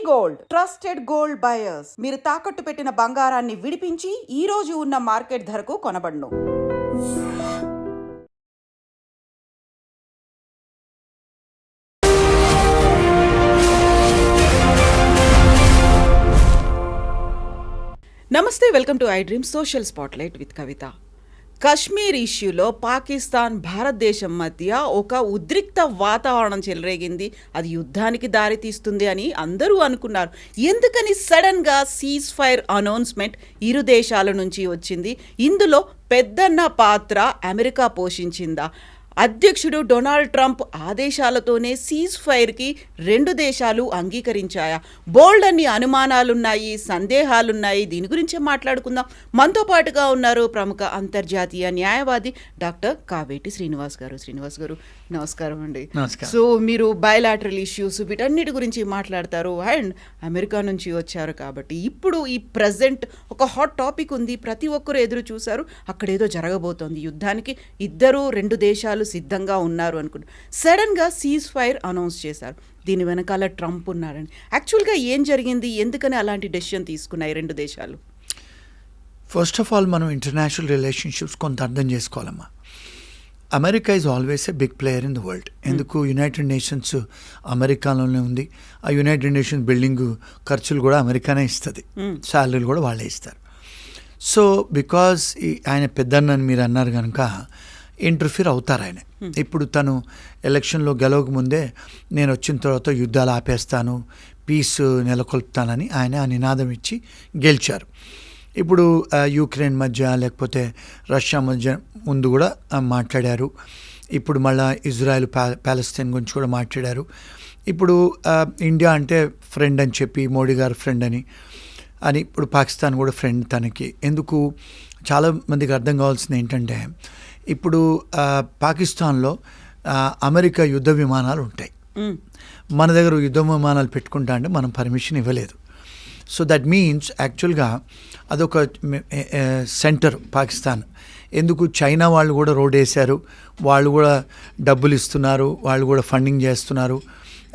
Gold trusted gold buyers. మీరు తాకట్టు పెట్టిన బంగారాన్ని విడిపించి ఈ రోజు ఉన్న మార్కెట్ ధరకు కొనబడును. నమస్తే, welcome to iDream social spotlight with Kavitha. Kashmir ఇష్యూలో పాకిస్తాన్ భారతదేశం మధ్య ఒక ఉద్రిక్త వాతావరణం చెలరేగింది. అది యుద్ధానికి దారితీస్తుంది అని అందరూ అనుకున్నారు. ఎందుకని సడన్గా సీజ్ ఫైర్ అనౌన్స్మెంట్ ఇరు దేశాల నుంచి వచ్చింది? ఇందులో పెద్దన్న పాత్ర అమెరికా పోషించిందా? అధ్యక్షుడు డొనాల్డ్ ట్రంప్ ఆదేశాలతోనే సీజ్ ఫైర్కి రెండు దేశాలు అంగీకరించాయా? బోల్డ్ అన్ని అనుమానాలున్నాయి, సందేహాలున్నాయి. దీని గురించే మాట్లాడుకుందాం. మనతో పాటుగా ఉన్నారు ప్రముఖ అంతర్జాతీయ న్యాయవాది డాక్టర్ కావేటి శ్రీనివాస్ గారు. శ్రీనివాస్ గారు, నమస్కారం అండి. సో మీరు బయలాటరల్ ఇష్యూస్ వీటన్నిటి గురించి మాట్లాడతారు అండ్ అమెరికా నుంచి వచ్చారు కాబట్టి ఇప్పుడు ఈ ప్రజెంట్ ఒక హాట్ టాపిక్ ఉంది. ప్రతి ఒక్కరు ఎదురు చూశారు. అక్కడేదో జరగబోతోంది, యుద్ధానికి రెండు దేశాలు సిద్ధంగా ఉన్నారు అనుకుంటారు. సడన్గా సీజ్ ఫైర్ అనౌన్స్ చేశారు. దీని వెనకాల ట్రంప్ ఉన్నారని. యాక్చువల్గా ఏం జరిగింది? ఎందుకని అలాంటి డెసిషన్ తీసుకున్నాయి రెండు దేశాలు? ఫస్ట్ ఆఫ్ ఆల్ మనం ఇంటర్నేషనల్ రిలేషన్షిప్స్ కొంత అర్థం చేసుకోవాలమ్మా. America is always a big player in the world. ఎందుకు? యునైటెడ్ నేషన్స్ అమెరికాలోనే ఉంది. ఆ యునైటెడ్ నేషన్స్ బిల్డింగ్ ఖర్చులు కూడా అమెరికానే ఇస్తుంది, శాలరీలు కూడా వాళ్ళే ఇస్తారు. సో బికాజ్ ఆయన పెద్దన్నని మీరు అన్నారు కనుక ఇంటర్ఫియర్ అవుతారు ఆయన. ఇప్పుడు తను ఎలక్షన్లో గెలవక ముందే నేను వచ్చిన తర్వాత యుద్ధాలు ఆపేస్తాను, పీస్ నెలకొల్పుతానని ఆయన ఆ నినాదం ఇచ్చి గెలిచారు. ఇప్పుడు యూక్రెయిన్ మధ్య లేకపోతే రష్యా మధ్య ముందు కూడా మాట్లాడారు. ఇప్పుడు మళ్ళీ ఇజ్రాయెల్ ప్యాలెస్తైన్ గురించి కూడా మాట్లాడారు. ఇప్పుడు ఇండియా అంటే ఫ్రెండ్ అని చెప్పి మోడీ గారు ఫ్రెండ్ అని ఇప్పుడు పాకిస్తాన్ కూడా ఫ్రెండ్ తనకి. ఎందుకు? చాలా మందికి అర్థం కావాల్సింది ఏంటంటే ఇప్పుడు పాకిస్తాన్లో అమెరికా యుద్ధ విమానాలు ఉంటాయి. మన దగ్గర యుద్ధ విమానాలు పెట్టుకుంటా అంటే మనం పర్మిషన్ ఇవ్వలేదు. సో దట్ మీన్స్ యాక్చువల్గా అదొక సెంటర్ పాకిస్తాన్. ఎందుకు? చైనా వాళ్ళు కూడా రోడ్ వేశారు, వాళ్ళు కూడా డబ్బులు ఇస్తున్నారు, వాళ్ళు కూడా ఫండింగ్ చేస్తున్నారు.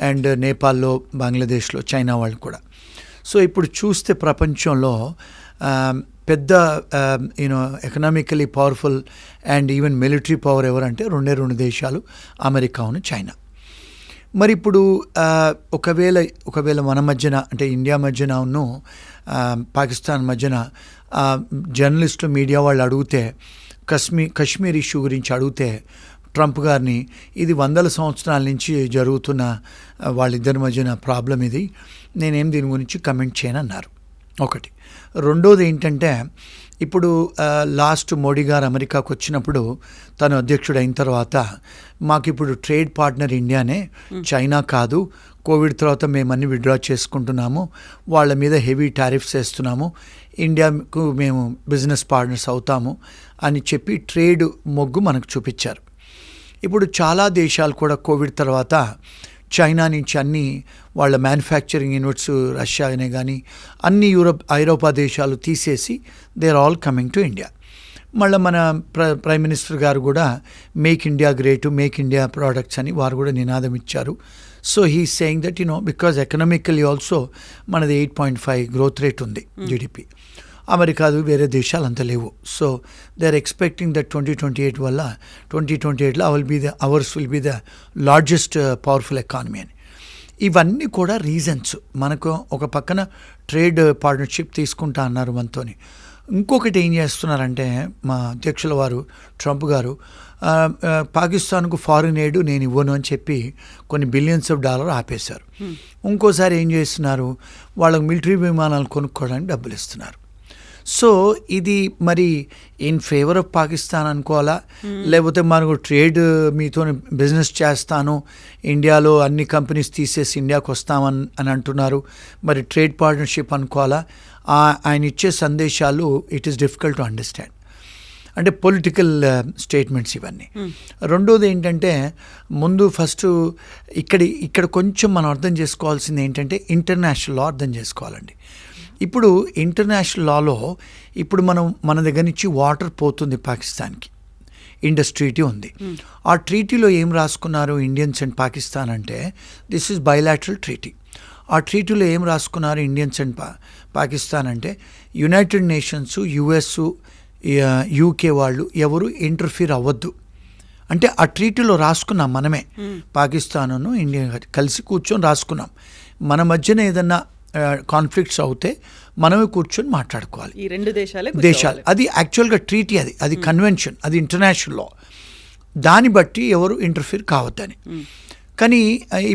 అండ్ నేపాల్లో, బంగ్లాదేశ్లో చైనా వాళ్ళు కూడా. సో ఇప్పుడు చూస్తే ప్రపంచంలో పెద్ద economically powerful and even military power ఎవరంటే రెండు దేశాలు, అమెరికాను చైనా. మరి ఇప్పుడు ఒకవేళ మన మధ్యన అంటే ఇండియా మధ్యన పాకిస్తాన్ మధ్యన జర్నలిస్టులు, మీడియా వాళ్ళు అడిగితే కశ్మీర్ ఇష్యూ గురించి అడిగితే ట్రంప్ గారిని ఇది 100 సంవత్సరాల నుంచి జరుగుతున్న వాళ్ళిద్దరి మధ్యన ప్రాబ్లం ఇది, నేనేం దీని గురించి కమెంట్ చేయనన్నారు. ఒకటి. రెండోది ఏంటంటే ఇప్పుడు లాస్ట్ మోడీ గారు అమెరికాకు వచ్చినప్పుడు తను అధ్యక్షుడు అయిన తర్వాత మాకు ఇప్పుడు ట్రేడ్ పార్ట్నర్ ఇండియానే, చైనా కాదు, కోవిడ్ తర్వాత మేమన్నీ విత్డ్రా చేసుకుంటున్నాము, వాళ్ళ మీద హెవీ టారిఫ్స్ వేస్తున్నాము, ఇండియాకు మేము బిజినెస్ పార్ట్నర్స్ అవుతాము అని చెప్పి ట్రేడ్ మొగ్గు మనకు చూపించారు. ఇప్పుడు చాలా దేశాలు కూడా కోవిడ్ తర్వాత చైనా నుంచి అన్ని వాళ్ళ మ్యానుఫ్యాక్చరింగ్ యూనిట్స్, రష్యానే కానీ అన్ని ఐరోపా దేశాలు తీసేసి they are all coming to India. మళ్ళీ మన ప్రైమ్ మినిస్టర్ గారు కూడా make India great, make India products అని వారు కూడా నినాదం ఇచ్చారు. So he saying that because economically also మనది 8.5 గ్రోత్ రేట్ ఉంది జీడిపి. అమెరికాదు వేరే దేశాలు అంత లేవు. So they are expecting that 2028 వల్ల 2028లో ours will be the largest powerful economy అని. ఇవన్నీ కూడా రీజన్స్. మనకు ఒక పక్కన ట్రేడ్ పార్ట్నర్షిప్ తీసుకుంటా అన్నారు మనతోని. ఇంకొకటి ఏం చేస్తున్నారంటే మా అధ్యక్షుల వారు ట్రంప్ గారు పాకిస్తాన్కు ఫారిన్ ఎయిడ్ నేను ఇవ్వను అని చెప్పి కొన్ని బిలియన్స్ ఆఫ్ డాలర్ ఆపేశారు. ఇంకోసారి ఏం చేస్తున్నారు? వాళ్ళకు మిలిటరీ విమానాలు కొనుక్కోవడానికి డబ్బులు ఇస్తున్నారు. సో ఇది మరి ఇన్ ఫేవర్ ఆఫ్ పాకిస్తాన్ అనుకోవాలా, లేకపోతే మనకు ట్రేడ్ మీతో బిజినెస్ చేస్తాను, ఇండియాలో అన్ని కంపెనీస్ తీసేసి ఇండియాకు వస్తామని అంటున్నారు, మరి ట్రేడ్ పార్ట్నర్షిప్ అనుకోవాలా? ఆయన ఇచ్చే సందేశాలు it is difficult to understand. అంటే పొలిటికల్ స్టేట్మెంట్స్ ఇవన్నీ. రెండోది ఏంటంటే ఫస్ట్ ఇక్కడ కొంచెం మనం అర్థం చేసుకోవాల్సింది ఏంటంటే ఇంటర్నేషనల్ లా అర్థం చేసుకోవాలండి. ఇప్పుడు ఇంటర్నేషనల్ లాలో ఇప్పుడు మన దగ్గర నుంచి వాటర్ పోతుంది పాకిస్తాన్కి, ఇండస్ ట్రీటీ ఉంది. ఆ ట్రీటీలో ఏం రాసుకున్నారు ఇండియన్స్ అండ్ పాకిస్తాన్ అంటే దిస్ ఈజ్ బైలాటరల్ ట్రీటీ. ఆ ట్రీటీలో ఏం రాసుకున్నారు ఇండియన్స్ అండ్ పాకిస్తాన్ అంటే యునైటెడ్ నేషన్స్, యుఎస్, యూకే వాళ్ళు ఎవరు ఇంటర్ఫీర్ అవ్వద్దు అంటే ఆ ట్రీటీలో రాసుకున్నాం మనమే. పాకిస్తాను ఇండియా కలిసి కూర్చొని రాసుకున్నాం. మన మధ్యన ఏదన్నా కాన్ఫ్లిక్ట్స్ అవుతే మనమే కూర్చొని మాట్లాడుకోవాలి, ఈ రెండు దేశాలు. అది యాక్చువల్గా ట్రీటీ, అది కన్వెన్షన్, అది ఇంటర్నేషనల్ లా. దాన్ని బట్టి ఎవరు ఇంటర్ఫీర్ కావద్దని. కానీ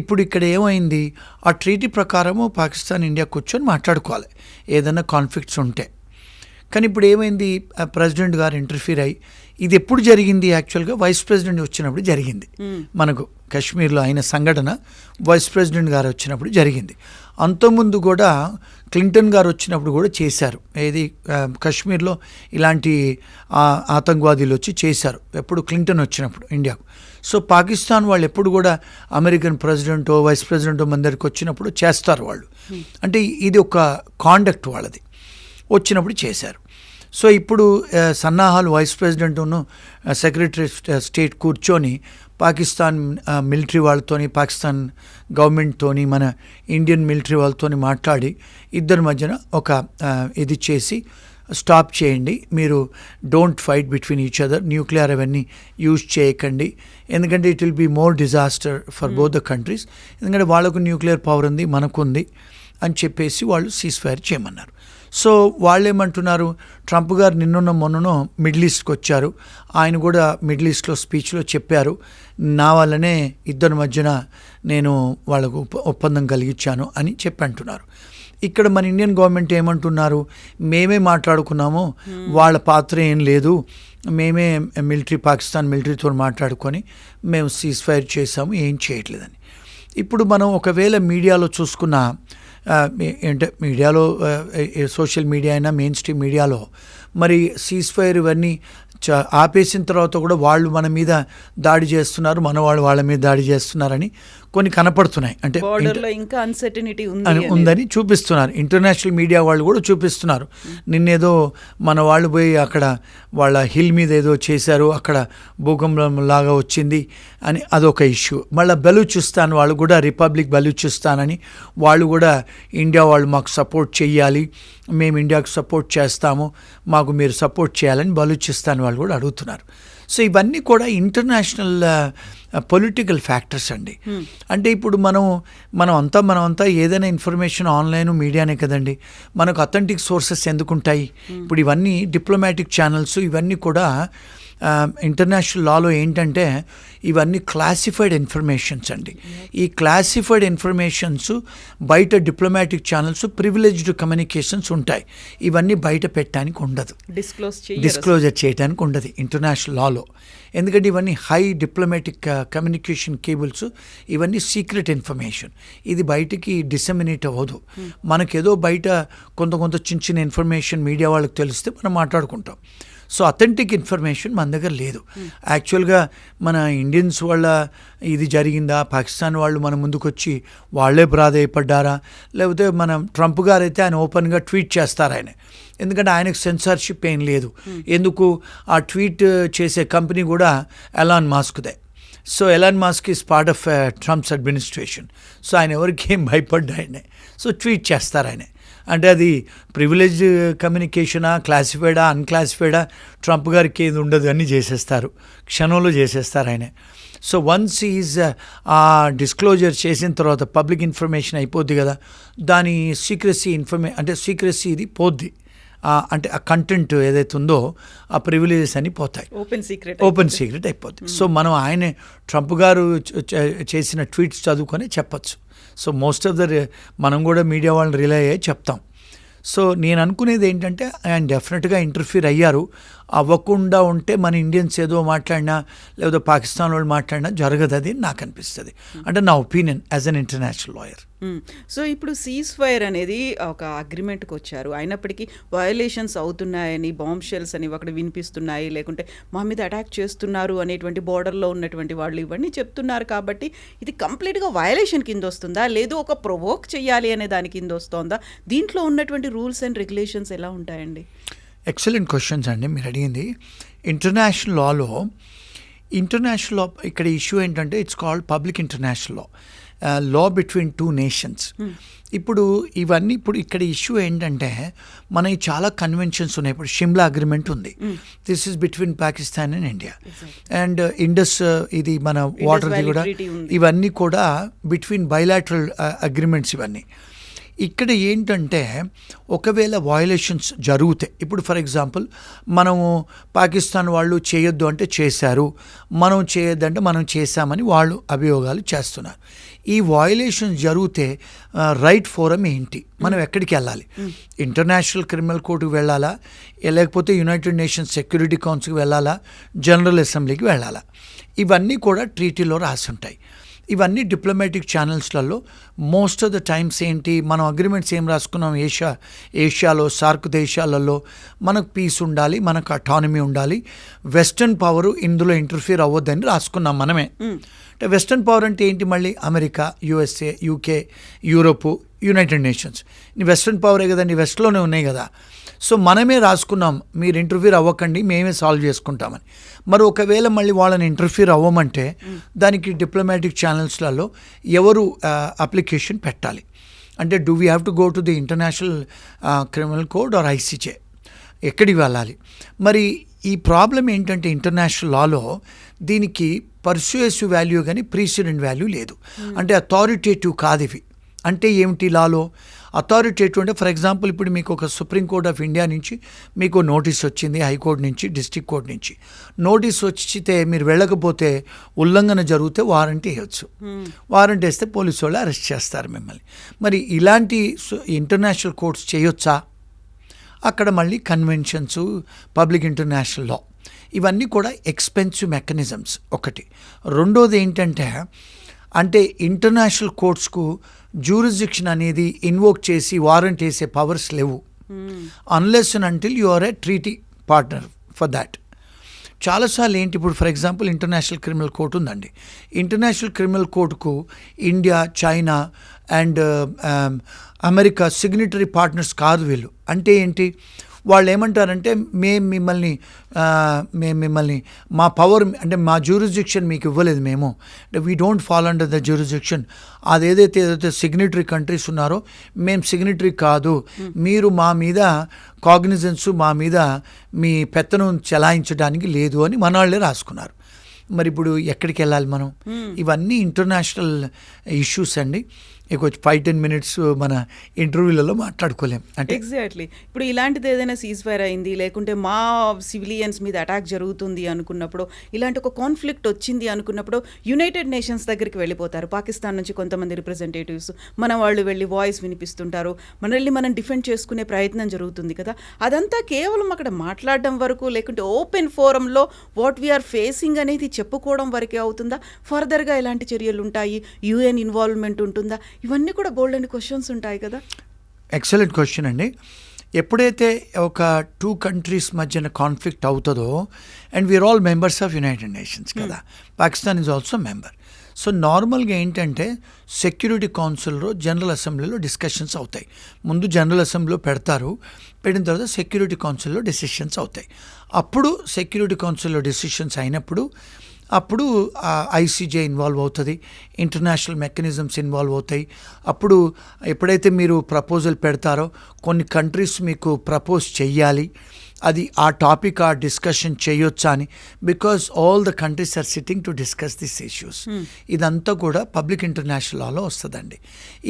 ఇప్పుడు ఇక్కడ ఏమైంది, ఆ ట్రీటీ ప్రకారము పాకిస్తాన్, ఇండియా కూర్చొని మాట్లాడుకోవాలి ఏదైనా కాన్ఫ్లిక్ట్స్ ఉంటే. కానీ ఇప్పుడు ఏమైంది, ప్రెసిడెంట్ గారు ఇంటర్ఫీర్ అయ్యి, ఇది ఎప్పుడు జరిగింది, యాక్చువల్గా వైస్ ప్రెసిడెంట్ వచ్చినప్పుడు జరిగింది. మనకు కాశ్మీర్లో అయిన సంఘటన వైస్ ప్రెసిడెంట్ గారు వచ్చినప్పుడు జరిగింది. అంతకుముందు కూడా క్లింటన్ గారు వచ్చినప్పుడు కూడా చేశారు. ఏది కాశ్మీర్లో ఇలాంటి ఆతంకవాదులు వచ్చి చేశారు, ఎప్పుడు క్లింటన్ వచ్చినప్పుడు ఇండియాకు. సో పాకిస్తాన్ వాళ్ళు ఎప్పుడు కూడా అమెరికన్ ప్రెసిడెంటో వైస్ ప్రెసిడెంటో మన దగ్గరికి వచ్చినప్పుడు చేస్తారు వాళ్ళు. అంటే ఇది ఒక కాండక్ట్ వాళ్ళది, వచ్చినప్పుడు చేశారు. సో ఇప్పుడు సన్నాహాలు వైస్ ప్రెసిడెంట్ను సెక్రటరీ స్టేట్ కూర్చొని పాకిస్తాన్ మిలిటరీ వాళ్ళతోని, పాకిస్తాన్ గవర్నమెంట్తోని, మన ఇండియన్ మిలిటరీ వాళ్ళతోని మాట్లాడి ఇద్దరి మధ్యన ఒక ఇది చేసి స్టాప్ చేయండి, మీరు don't fight between each other, nuclear అవన్నీ యూజ్ చేయకండి, ఎందుకంటే it will be more disaster for both the countries, ఎందుకంటే వాళ్ళకు న్యూక్లియర్ పవర్ ఉంది, మనకు ఉంది అని చెప్పేసి వాళ్ళు సీజ్ ఫైర్ చేయమన్నారు. సో వాళ్ళు ఏమంటున్నారు, ట్రంప్ గారు నిన్నున్న మొన్ననో మిడిల్ ఈస్ట్కి వచ్చారు, ఆయన కూడా మిడిల్ ఈస్ట్లో స్పీచ్లో చెప్పారు, నా వల్లనే ఇద్దరి మధ్యన నేను వాళ్ళకు ఒప్పందం కలిగించాను అని చెప్పి అంటున్నారు. ఇక్కడ మన ఇండియన్ గవర్నమెంట్ ఏమంటున్నారు, మేమే మాట్లాడుకున్నాము, వాళ్ళ పాత్ర ఏం లేదు, మేమే పాకిస్తాన్ మిలిటరీతో మాట్లాడుకొని మేము సీజ్ ఫైర్ చేసాము, ఏం చేయట్లేదని. ఇప్పుడు మనం ఒకవేళ మీడియాలో చూసుకున్న, అంటే మీడియాలో సోషల్ మీడియా అయినా మెయిన్ స్ట్రీమ్ మీడియాలో మరి సీజ్ ఫైర్ ఇవన్నీ ఆపేసిన తర్వాత కూడా వాళ్ళు మన మీద దాడి చేస్తున్నారు, మన వాళ్ళు వాళ్ళ మీద దాడి చేస్తున్నారని కొన్ని కనపడుతున్నాయి. అంటే ఇంకా అన్సర్టనిటీ ఉందని చూపిస్తున్నారు. ఇంటర్నేషనల్ మీడియా వాళ్ళు కూడా చూపిస్తున్నారు. నిన్నేదో మన వాళ్ళు పోయి అక్కడ వాళ్ళ హిల్ మీద ఏదో చేశారు, అక్కడ భూకంపం లాగా వచ్చింది అని అదొక ఇష్యూ. మళ్ళీ బలూచిస్తాన్ వాళ్ళు కూడా రిపబ్లిక్ బలూచిస్తాన్ అని వాళ్ళు కూడా ఇండియా వాళ్ళు మాకు సపోర్ట్ చెయ్యాలి, మేము ఇండియాకు సపోర్ట్ చేస్తాము, మాకు మీరు సపోర్ట్ చేయాలని బలూచిస్తాన్ వాళ్ళు కూడా అడుగుతున్నారు. సో ఇవన్నీ కూడా ఇంటర్నేషనల్ పొలిటికల్ ఫ్యాక్టర్స్ అండి. అంటే ఇప్పుడు మనం అంతా ఏదైనా ఇన్ఫర్మేషన్ ఆన్లైన్ మీడియానే కదండి, మనకు అథెంటిక్ సోర్సెస్ ఎందుకుంటాయి? ఇప్పుడు ఇవన్నీ డిప్లొమాటిక్ ఛానల్స్, ఇవన్నీ కూడా ఇంటర్నేషనల్ లాలో ఏంటంటే ఇవన్నీ క్లాసిఫైడ్ ఇన్ఫర్మేషన్స్ అండి. ఈ క్లాసిఫైడ్ ఇన్ఫర్మేషన్స్ బయట డిప్లొమాటిక్ ఛానల్స్ ప్రివిలేజ్డ్ కమ్యూనికేషన్స్ ఉంటాయి, ఇవన్నీ బయట పెట్టడానికి ఉండదు, డిస్క్లోజర్ చేయడానికి ఉండదు ఇంటర్నేషనల్ లాలో. ఎందుకంటే ఇవన్నీ హై డిప్లొమాటిక్ కమ్యూనికేషన్ కేబుల్స్, ఇవన్నీ సీక్రెట్ ఇన్ఫర్మేషన్, ఇది బయటికి డిసెమినేట్ అవ్వదు. మనకేదో బయట కొంత చిన్న ఇన్ఫర్మేషన్ మీడియా వాళ్ళకి తెలిస్తే మనం మాట్లాడుకుంటాం. సో అథెంటిక్ ఇన్ఫర్మేషన్ మన దగ్గర లేదు. యాక్చువల్గా మన ఇండియన్స్ వాళ్ళ ఇది జరిగిందా, పాకిస్తాన్ వాళ్ళు మన ముందుకు వచ్చి వాళ్ళే ప్రాధేయపడ్డారా, లేకపోతే మనం ట్రంప్ గారు అయితే ఆయన ఓపెన్గా ట్వీట్ చేస్తారు ఆయన, ఎందుకంటే ఆయనకు సెన్సార్షిప్ ఏం లేదు. ఎందుకు ఆ ట్వీట్ చేసే కంపెనీ కూడా ఎలాన్ మాస్క్దే. So Elon Musk is part of Trump's administration. So ఆయన ఎవరికి ఏం భయపడ్డా ఆయనే, సో ట్వీట్ చేస్తారు ఆయన. అంటే అది ప్రివిలేజ్ కమ్యూనికేషనా, క్లాసిఫైడా, అన్క్లాసిఫైడా, ట్రంప్ గారికి ఏది ఉండదు అని చేసేస్తారు, క్షణంలో చేసేస్తారు ఆయన. సో వన్స్ ఈజ్ ఆ డిస్క్లోజర్ చేసిన తర్వాత పబ్లిక్ ఇన్ఫర్మేషన్ అయిపోద్ది కదా, దాని సీక్రెసీ అంటే సీక్రెసీ ఇది పోద్ది, అంటే ఆ కంటెంట్ ఏదైతే ఉందో ఆ ప్రివిలేజెస్ అని పోతాయి, ఓపెన్ సీక్రెట్ అయిపోద్ది. సో మనం ఆయన ట్రంప్ గారు చేసిన ట్వీట్స్ చదువుకొని చెప్పచ్చు. సో మోస్ట్ ఆఫ్ ద మనం కూడా మీడియా వాళ్ళని రిలై అయ్యే చెప్తాం. సో నేను అనుకునేది ఏంటంటే ఆయన డెఫినెట్గా ఇంటర్ఫీర్ అయ్యారు, అవ్వకుండా ఉంటే మన ఇండియన్స్ ఏదో మాట్లాడినా లేకపోతే పాకిస్తాన్ వాళ్ళు మాట్లాడినా జరగదు, అది నాకు అనిపిస్తుంది. అంటే నా opinion as an international lawyer. So ఇప్పుడు సీజ్ ఫైర్ అనేది ఒక అగ్రిమెంట్కి వచ్చారు, అయినప్పటికీ వయలేషన్స్ అవుతున్నాయని, బాంబ్ షెల్స్ అని అక్కడ వినిపిస్తున్నాయి, లేకుంటే మా మీద అటాక్ చేస్తున్నారు అనేటువంటి బోర్డర్లో ఉన్నటువంటి వాళ్ళు ఇవన్నీ చెప్తున్నారు. కాబట్టి ఇది కంప్లీట్గా వయలేషన్ కింద వస్తుందా, లేదు ఒక ప్రొవోక్ చేయాలి అనే దాని కింద వస్తుందా? దీంట్లో ఉన్నటువంటి రూల్స్ అండ్ రెగ్యులేషన్స్ ఎలా ఉంటాయండి? ఎక్సలెంట్ క్వశ్చన్స్ అండి మీరు అడిగింది. ఇంటర్నేషనల్ లాలో ఇక్కడ ఇష్యూ ఏంటంటే it's called public international law. Law between two nations. ఇప్పుడు ఇవన్నీ ఇప్పుడు ఇక్కడ ఇష్యూ ఏంటంటే మనకి చాలా కన్వెన్షన్స్ ఉన్నాయి. ఇప్పుడు షిమ్లా అగ్రిమెంట్ ఉంది, this is between Pakistan and India. And Indus ఇది మన వాటర్ది కూడా, ఇవన్నీ కూడా బిట్వీన్ బైలాటరల్ అగ్రిమెంట్స్ ఇవన్నీ. ఇక్కడ ఏంటంటే ఒకవేళ వయలేషన్స్ జరిగితే, ఇప్పుడు ఫర్ ఎగ్జాంపుల్ మనము పాకిస్తాన్ వాళ్ళు చేయొద్దు అంటే చేశారు, మనం చేయొద్దంటే మనం చేశామని వాళ్ళు అభియోగాలు చేస్తున్నారు. ఈ వయలేషన్స్ జరిగితే రైట్ ఫోరం ఏంటి, మనం ఎక్కడికి వెళ్ళాలి? ఇంటర్నేషనల్ క్రిమినల్ కోర్టుకు వెళ్ళాలా, లేకపోతే యునైటెడ్ నేషన్స్ సెక్యూరిటీ కౌన్సిల్కి వెళ్ళాలా, జనరల్ అసెంబ్లీకి వెళ్ళాలా? ఇవన్నీ కూడా ట్రీటీలో రాసి ఉంటాయి. ఇవన్నీ డిప్లొమాటిక్ ఛానల్స్లలో మోస్ట్ ఆఫ్ ద టైమ్స్ ఏంటి, మనం అగ్రిమెంట్స్ ఏం రాసుకున్నాం, ఏషియాలో సార్క్ దేశాలలో మనకు పీస్ ఉండాలి, మనకు అటానమీ ఉండాలి, వెస్టర్న్ పవర్ ఇందులో ఇంటర్ఫియర్ అవ్వద్దని రాసుకున్నాం మనమే. అంటే వెస్టర్న్ పవర్ అంటే ఏంటి, మళ్ళీ America, USA, UK, Europe, United Nations. Western పవరే కదండి, వెస్ట్లోనే ఉన్నాయి కదా. సో మనమే రాసుకున్నాం మీరు ఇంటర్ఫియర్ అవ్వకండి, మేమే సాల్వ్ చేసుకుంటామని. మరి ఒకవేళ మళ్ళీ వాళ్ళని ఇంటర్ఫియర్ అవ్వమంటే దానికి డిప్లొమాటిక్ ఛానల్స్లలో ఎవరు అప్లికేషన్ పెట్టాలి అంటే, do we have to go to the international criminal code or ICJ, ఎక్కడికి వెళ్ళాలి? మరి ఈ ప్రాబ్లం ఏంటంటే ఇంటర్నేషనల్ లాలో దీనికి పర్సుయేసివ్ వాల్యూ కానీ ప్రీసిడెంట్ వాల్యూ లేదు. అంటే అథారిటేటివ్ కాదు ఇవి. అంటే ఏమిటి లాలో అథారిటేటివ్ అంటే, ఫర్ ఎగ్జాంపుల్ ఇప్పుడు మీకు ఒక సుప్రీం కోర్ట్ ఆఫ్ ఇండియా నుంచి మీకు నోటీస్ వచ్చింది, హైకోర్టు నుంచి, డిస్ట్రిక్ట్ కోర్ట్ నుంచి నోటీస్ వచ్చితే మీరు వెళ్ళకపోతే ఉల్లంఘన జరిగితే వారెంట్ వేయచ్చు. వారెంట్ వేస్తే పోలీసు వాళ్ళు అరెస్ట్ చేస్తారు మిమ్మల్ని. మరి ఇలాంటి ఇంటర్నేషనల్ కోర్ట్స్ చేయొచ్చా? అక్కడ మళ్ళీ కన్వెన్షన్స్, పబ్లిక్ ఇంటర్నేషనల్ లా, ఇవన్నీ కూడా ఎక్స్పెన్సివ్ మెకానిజమ్స్ ఒకటి. రెండోది ఏంటంటే, అంటే ఇంటర్నేషనల్ కోర్ట్స్కు జ్యూరిస్డిక్షన్ అనేది ఇన్వోక్ చేసి వారెంట్ వేసే పవర్స్ లేవు, unless and until you are a treaty partner for that. చాలాసార్లు ఏంటి, ఇప్పుడు for example international criminal court ఉందండి. ఇంటర్నేషనల్ క్రిమినల్ కోర్టుకు India, China and America signatory partners కాదు వీళ్ళు. అంటే ఏంటి, వాళ్ళు ఏమంటారంటే మేము మిమ్మల్ని మా పవర్ అంటే మా జ్యూరిస్డిక్షన్ మీకు ఇవ్వలేదు, మేము అంటే we don't fall under the jurisdiction. ఏదైతే సిగ్నేటరీ కంట్రీస్ ఉన్నారో మేము సిగ్నేటరీ కాదు, మీరు మా మీద కాగ్నిజెన్స్, మా మీద మీ పెత్తనం చెలాయించడానికి లేదు అని మన వాళ్ళే రాసుకున్నారు. మరి ఇప్పుడు ఎక్కడికి వెళ్ళాలి మనం? ఇవన్నీ ఇంటర్నేషనల్ ఇష్యూస్ అండి. ఇక 5-10 మినిట్స్ మన ఇంటర్వ్యూలలో మాట్లాడుకోలేం. అంటే ఎగ్జాక్ట్లీ ఇప్పుడు ఇలాంటిది ఏదైనా సీజ్ ఫైర్ అయింది, లేకుంటే మా సివిలియన్స్ మీద అటాక్ జరుగుతుంది అనుకున్నప్పుడు, ఇలాంటి ఒక కాన్ఫ్లిక్ట్ వచ్చింది అనుకున్నప్పుడు యునైటెడ్ నేషన్స్ దగ్గరికి వెళ్ళిపోతారు. పాకిస్తాన్ నుంచి కొంతమంది రిప్రజెంటేటివ్స్ మన వాళ్ళు వెళ్ళి వాయిస్ వినిపిస్తుంటారు, మనల్ని మనం డిఫెండ్ చేసుకునే ప్రయత్నం జరుగుతుంది కదా. అదంతా కేవలం అక్కడ మాట్లాడడం వరకు, లేకుంటే ఓపెన్ ఫోరంలో వాట్ వీఆర్ ఫేసింగ్ అనేది చెప్పుకోవడం వరకే అవుతుందా? ఫర్దర్గా ఎలాంటి చర్యలు ఉంటాయి? యూఎన్ ఇన్వాల్వ్మెంట్ ఉంటుందా? ఇవన్నీ కూడా బోల్డ్ అని క్వశ్చన్స్ ఉంటాయి కదా. ఎక్సలెంట్ క్వశ్చన్ అండి. ఎప్పుడైతే ఒక 2 కంట్రీస్ మధ్యన కాన్ఫ్లిక్ట్ అవుతుందో, and we are all members of United Nations కదా, Pakistan is also member. So నార్మల్గా ఏంటంటే సెక్యూరిటీ కౌన్సిల్లో, జనరల్ అసెంబ్లీలో డిస్కషన్స్ అవుతాయి. ముందు జనరల్ అసెంబ్లీలో పెట్టిన తర్వాత సెక్యూరిటీ కౌన్సిల్లో డెసిషన్స్ అవుతాయి. అప్పుడు సెక్యూరిటీ కౌన్సిల్లో డెసిషన్స్ అయినప్పుడు అప్పుడు ఐసీజే ఇన్వాల్వ్ అవుతుంది, ఇంటర్నేషనల్ మెకానిజమ్స్ ఇన్వాల్వ్ అవుతాయి. అప్పుడు ఎప్పుడైతే మీరు ప్రపోజల్ పెడతారో కొన్ని కంట్రీస్ మీకు ప్రపోజ్ చెయ్యాలి, అది ఆ టాపిక్ ఆ డిస్కషన్ చేయొచ్చా అని, because all the countries are sitting to discuss this issues. ఇదంతా కూడా పబ్లిక్ ఇంటర్నేషనల్ లాలో వస్తుందండి.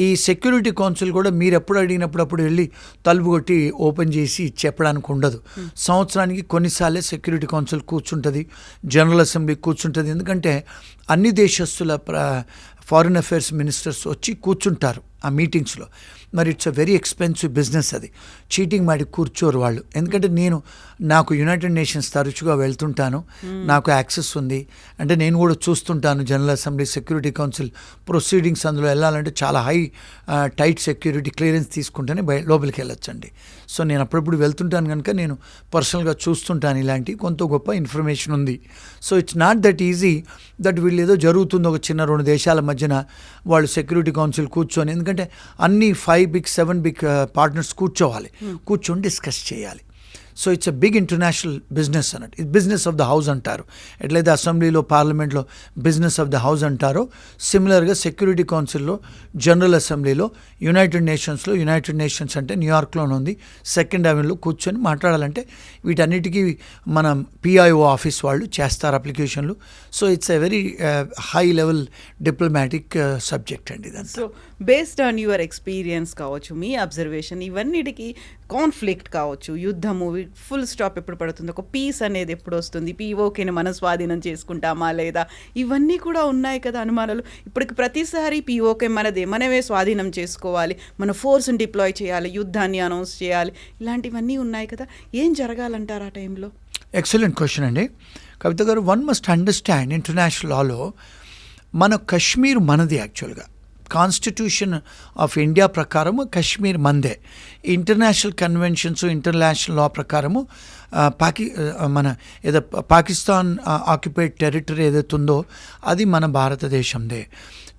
ఈ సెక్యూరిటీ కౌన్సిల్ కూడా మీరు ఎప్పుడు అడిగినప్పుడు అప్పుడు వెళ్ళి తలుపు కొట్టి ఓపెన్ చేసి చెప్పడానికి ఉండదు. సంవత్సరానికి కొన్నిసార్లే సెక్యూరిటీ కౌన్సిల్ కూర్చుంటుంది, జనరల్ అసెంబ్లీ కూర్చుంటుంది. ఎందుకంటే అన్ని దేశస్తుల ఫారిన్ అఫైర్స్ మినిస్టర్స్ వచ్చి కూర్చుంటారు ఆ మీటింగ్స్లో. మరి it's a very expensive business, అది చీటింగ్ మాడి కూర్చోరు వాళ్ళు. ఎందుకంటే నాకు యునైటెడ్ నేషన్స్ తరచుగా వెళ్తుంటాను, నాకు యాక్సెస్ ఉంది, అంటే నేను కూడా చూస్తుంటాను general assembly, security council proceedings. అందులో వెళ్ళాలంటే చాలా టైట్ సెక్యూరిటీ క్లియరెన్స్ తీసుకుంటేనే లోపలికి వెళ్ళొచ్చండి. సో నేను అప్పుడప్పుడు వెళ్తుంటాను కనుక నేను పర్సనల్గా చూస్తుంటాను, ఇలాంటి కొంత గొప్ప ఇన్ఫర్మేషన్ ఉంది. So it's not that easy that వీళ్ళు ఏదో జరుగుతుందో ఒక చిన్న 2 దేశాల మధ్యన వాళ్ళు సెక్యూరిటీ కౌన్సిల్ కూర్చొని, ఎందుకంటే అన్ని 5 big 7 big పార్ట్నర్స్ కూర్చోవాలి, కూర్చొని డిస్కస్ చేయాలి. So it's a big international business అన్నట్టు. ఇది బిజినెస్ ఆఫ్ ద హౌస్ అంటారు. ఎట్లయితే అసెంబ్లీలో పార్లమెంట్లో బిజినెస్ ఆఫ్ ద హౌస్ అంటారో, సిమిలర్గా సెక్యూరిటీ కౌన్సిల్లో, జనరల్ అసెంబ్లీలో, యునైటెడ్ నేషన్స్ అంటే న్యూయార్క్లోనే ఉంది, సెకండ్ అవెన్యూలో కూర్చొని మాట్లాడాలంటే వీటన్నిటికీ మనం పిఐఓ ఆఫీస్ వాళ్ళు చేస్తారు అప్లికేషన్లు. So it's a very high level diplomatic subject అండి ఇదంతా. So based on your experience కావచ్చు, మీ అబ్జర్వేషన్, ఇవన్నిటికీ కాన్ఫ్లిక్ట్ కావచ్చు, యుద్ధము ఫుల్ స్టాప్ ఎప్పుడు పడుతుంది, ఒక పీస్ అనేది ఎప్పుడు వస్తుంది, పీఓకేని మనం స్వాధీనం చేసుకుంటామా లేదా, ఇవన్నీ కూడా ఉన్నాయి కదా అనుమానాలు. ఇప్పటికి ప్రతిసారి పీఓకే మనదే, మనమే స్వాధీనం చేసుకోవాలి, మన ఫోర్స్ని డిప్లాయ్ చేయాలి, యుద్ధాన్ని అనౌన్స్ చేయాలి, ఇలాంటివన్నీ ఉన్నాయి కదా. ఏం జరగాలంటారు ఆ టైంలో? ఎక్సలెంట్ క్వశ్చన్ అండి కవిత గారు. వన్ మస్ట్ అండర్స్టాండ్ ఇంటర్నేషనల్ లాలో మన కశ్మీర్ మనది. యాక్చువల్గా కాన్స్టిట్యూషన్ ఆఫ్ ఇండియా ప్రకారము కశ్మీర్ మందే. ఇంటర్నేషనల్ కన్వెన్షన్స్, ఇంటర్నేషనల్ లా ప్రకారము మన ఏదో పాకిస్తాన్ ఆక్యుపైడ్ టెరిటరీ ఏదైతే ఉందో అది మన భారతదేశందే.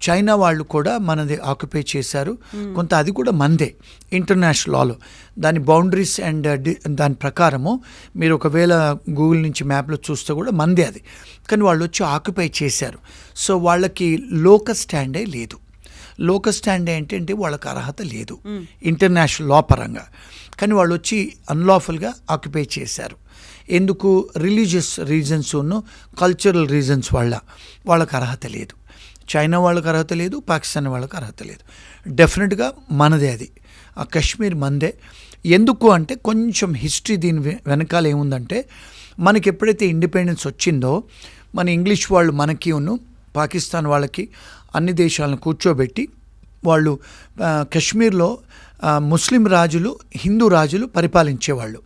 చైనా వాళ్ళు కూడా మనది ఆక్యుపై చేశారు కొంత, అది కూడా మందే ఇంటర్నేషనల్ లాలో. దాని బౌండరీస్ అండ్ దాని ప్రకారము మీరు ఒకవేళ గూగుల్ నుంచి మ్యాప్లో చూస్తే కూడా మందే అది. కానీ వాళ్ళు వచ్చి ఆక్యుపై చేశారు. సో వాళ్ళకి లోకల్ స్టాండే లేదు. లోకల్ స్టాండ్ ఏంటంటే వాళ్ళకి అర్హత లేదు ఇంటర్నేషనల్ లా పరంగా. కానీ వాళ్ళు వచ్చి అన్లాఫుల్గా ఆక్యుపై చేశారు. ఎందుకు? రిలీజియస్ రీజన్స్, కల్చరల్ రీజన్స్ వల్ల వాళ్ళకి అర్హత లేదు. చైనా వాళ్ళకి అర్హత లేదు, పాకిస్తాన్ వాళ్ళకి అర్హత లేదు. డెఫినెట్గా మనదే అది, ఆ కశ్మీర్ మనదే. ఎందుకు అంటే కొంచెం హిస్టరీ దీని వెనకాల ఏముందంటే, మనకి ఎప్పుడైతే ఇండిపెండెన్స్ వచ్చిందో మన ఇంగ్లీష్ వాళ్ళు మనకి పాకిస్తాన్ వాళ్ళకి అన్ని దేశాలను కూర్చోబెట్టి వాళ్ళు కశ్మీర్లో ముస్లిం రాజులు, హిందూ రాజులు పరిపాలించేవాళ్ళు.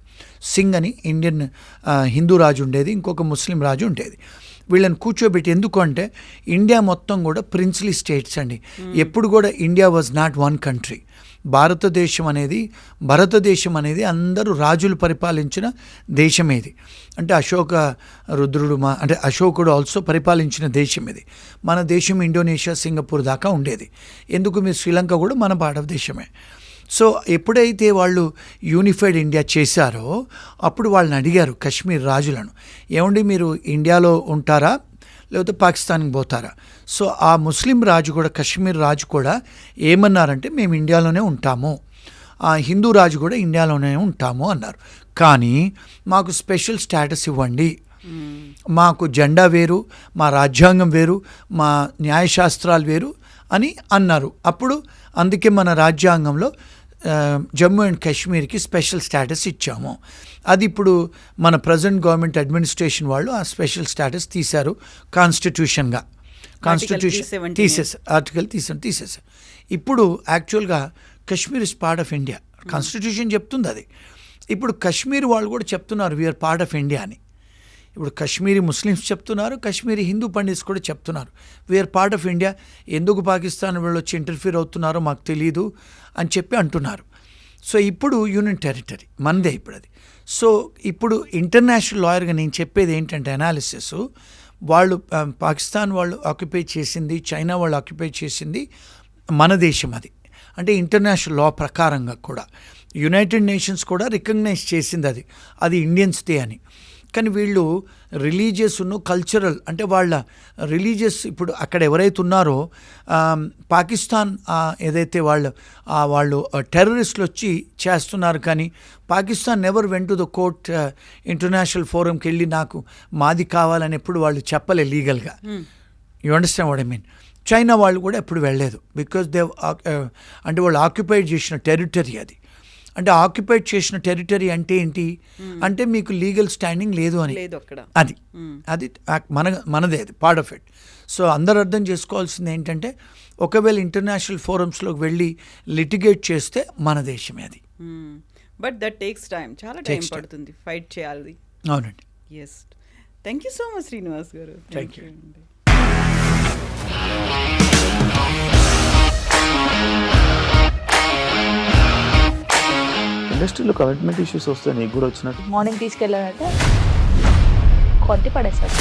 సింగ్ అని ఇండియన్ హిందూ రాజు ఉండేది, ఇంకొక ముస్లిం రాజు ఉండేది. వీళ్ళని కూర్చోబెట్టి, ఎందుకు అంటే ఇండియా మొత్తం కూడా ప్రిన్స్లీ స్టేట్స్ అండి. ఎప్పుడు కూడా India was not one country. భారతదేశం అనేది అందరూ రాజులు పరిపాలించిన దేశం ఇది. అంటే అశోకుడు ఆల్సో పరిపాలించిన దేశం ఇది. మన దేశం ఇండోనేషియా, సింగపూర్ దాకా ఉండేది. ఎందుకు? మీరు శ్రీలంక కూడా మన భారతదేశమే. సో ఎప్పుడైతే వాళ్ళు యూనిఫైడ్ ఇండియా చేశారో అప్పుడు వాళ్ళని అడిగారు కశ్మీర్ రాజులను, ఏమండి మీరు ఇండియాలో ఉంటారా లేకపోతే పాకిస్తాన్కి పోతారా? సో ఆ ముస్లిం రాజు కూడా, కశ్మీర్ రాజు కూడా ఏమన్నారంటే మేము ఇండియాలోనే ఉంటాము, ఆ హిందూ రాజు కూడా ఇండియాలోనే ఉంటాము అన్నారు. కానీ మాకు స్పెషల్ స్టేటస్ ఇవ్వండి, మాకు జెండా వేరు, మా రాజ్యాంగం వేరు, మా న్యాయశాస్త్రాలు వేరు అని అన్నారు. అప్పుడు అందుకే మన రాజ్యాంగంలో జమ్మూ అండ్ కాశ్మీర్కి స్పెషల్ స్టేటస్ ఇచ్చాము. అది ఇప్పుడు మన ప్రజెంట్ గవర్నమెంట్ అడ్మినిస్ట్రేషన్ వాళ్ళు ఆ స్పెషల్ స్టేటస్ తీశారు కాన్స్టిట్యూషన్గా. కాన్స్టిట్యూషన్ ఆర్టికల్ తీసేశారు. ఇప్పుడు యాక్చువల్గా Kashmir is part of India. Constitution చెప్తుంది అది. ఇప్పుడు కశ్మీర్ వాళ్ళు కూడా చెప్తున్నారు వీఆర్ పార్ట్ ఆఫ్ ఇండియా అని. ఇప్పుడు కశ్మీరీ ముస్లిమ్స్ చెప్తున్నారు, కశ్మీరీ హిందూ పండిట్స్ కూడా చెప్తున్నారు వీఆర్ పార్ట్ ఆఫ్ ఇండియా. ఎందుకు పాకిస్తాన్ వాళ్ళు వచ్చి ఇంటర్ఫియర్ అవుతున్నారో మాకు తెలియదు అని చెప్పి అంటున్నారు. సో ఇప్పుడు యూనియన్ టెరిటరీ మనదే ఇప్పుడు అది. సో ఇప్పుడు ఇంటర్నేషనల్ లాయర్గా నేను చెప్పేది ఏంటంటే అనాలిసిస్, వాళ్ళు పాకిస్తాన్ వాళ్ళు ఆక్యుపై చేసింది, చైనా వాళ్ళు ఆక్యుపై చేసింది మన దేశం అది. అంటే ఇంటర్నేషనల్ లా ప్రకారంగా కూడా యునైటెడ్ నేషన్స్ కూడా రికగ్నైజ్ చేసింది అది ఇండియన్స్దే అని. కానీ వీళ్ళు రిలీజియస్ కల్చరల్, అంటే వాళ్ళ రిలీజియస్ ఇప్పుడు అక్కడ ఎవరైతే ఉన్నారో పాకిస్తాన్ ఏదైతే వాళ్ళు టెర్రరిస్టులు వచ్చి చేస్తున్నారు. కానీ Pakistan never went to the court, international ఫోరంకి వెళ్ళి నాకు మాది కావాలని ఎప్పుడు వాళ్ళు చెప్పలే లీగల్గా. You understand what I mean? China వాళ్ళు కూడా ఎప్పుడు వెళ్ళలేదు. బికాజ్ అంటే వాళ్ళు ఆక్యుపైడ్ చేసిన టెరిటరీ అది. అంటే ఆక్యుపైడ్ చేసిన టెరిటరీ అంటే ఏంటి అంటే మీకు లీగల్ స్టాండింగ్ లేదు అని. అది మనదే, అది పార్ట్ ఆఫ్ ఇట్. సో అందరూ అర్థం చేసుకోవాల్సింది ఏంటంటే ఒకవేళ ఇంటర్నేషనల్ ఫోరమ్స్లోకి వెళ్ళి లిటిగేట్ చేస్తే మన దేశమే అది. బట్ దట్ టేక్స్ టైం, చాలా టైం పడుతుంది ఫైట్ చేయాలి. అవునండి. Yes, thank you so much Srinivas garu. Thank you. ఇండస్ట్రీలో కమిట్మెంట్ ఇష్యూస్ వస్తే నీకు కూడా వచ్చినట్టు? మార్నింగ్ తీసుకెళ్ళానంటే కొట్టి పడేస్తారు.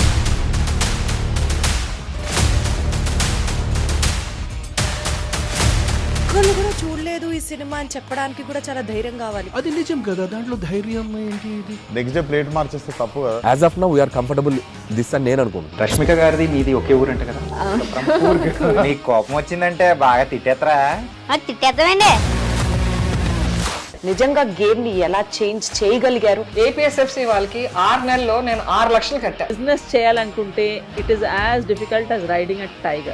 ఒక్కళ్ళు కూడా చూడలేదు మూవీ సినిమా అని చెప్పడానికి కూడా చాలా ధైర్యం కావాలి. అది నిజం కదా, దాంట్లో ధైర్యం ఏంటి? ఇది నెక్స్ట్ డే ప్లేట్ మార్చేస్తే తప్పు కదా. As of now we're comfortable this అని నేను అనుకుంటున్నాను. రష్మిక గారిది మీది ఒకే ఊరంట కదా? నీకు కోపం వచ్చిందంటే బాగా తిట్టేత్తరా? తిట్టేద్దామండి. నిజంగా గేమ్ ని ఎలా చేంజ్ చేయగలిగారు? ఏపీఎస్ఎఫ్సి వాళ్ళకి 6 నెలల్లో నేను 6 లక్షలు కట్టా. బిజినెస్ చేయాలనుకుంటే it is as difficult as riding a tiger.